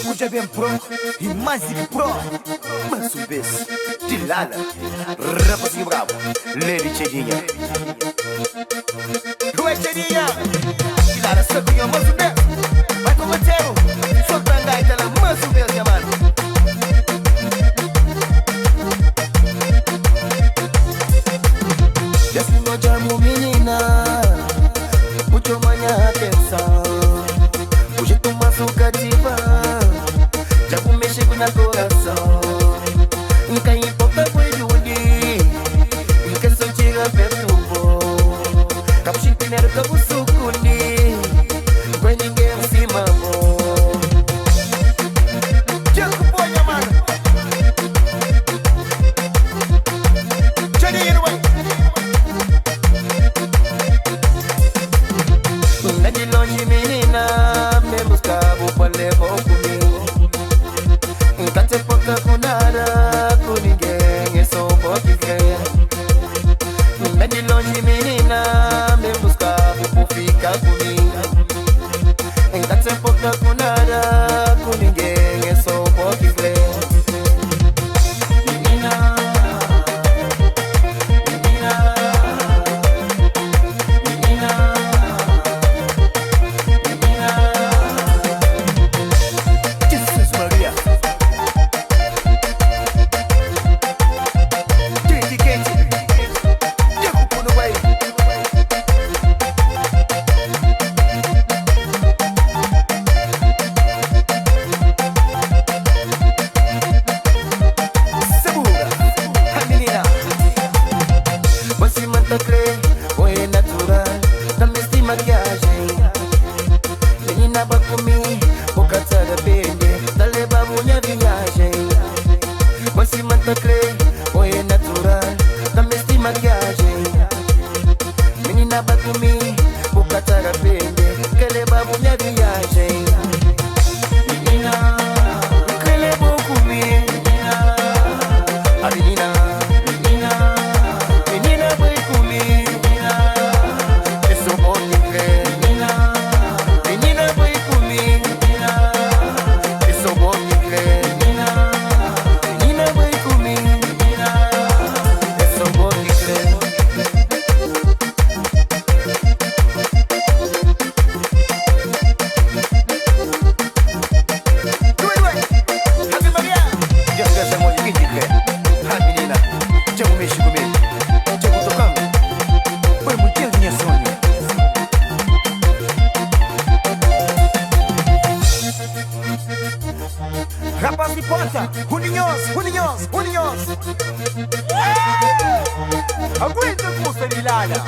Kuja bem pro e mais pro. Mas o bes de lala. Rapazinho bravo. Lady Chedinha. Rua Chedinha. De lala sabinha mas o bes. Vai com o teu. Soltando a itala mas o bes, mano. Desse no jamu menina. Mucho manha atenção. Hoje tu maço cativa. Já começo na coração. Nunca importa foi de onde. Nunca só chega perto bom. Cabo chinteiro, cabo sucuni. Com ninguém se mamou. Jaco boia, mano. Chadinha, vai. Lá de longe, menina, me buscava pra levar comigo. Nunca pouca com nada, com ninguém, é só um pouco ver. Lá de longe, menina, me buscava por ficar comigo. Nunca pouca com nada, com ninguém, é só um pouco ver. Menina, menina, menina. Foi natural, também se maquiagem. Menina vai comigo, boca de arrepende, tá levando minha viagem. Você manda crer, foi natural, também se maquiagem. Menina vai comigo, boca de arrepende, que levava minha viagem. Menina, que levou comigo, menina, a menina. Rapaz de porta, Juninhos. Aguenta com o Lala.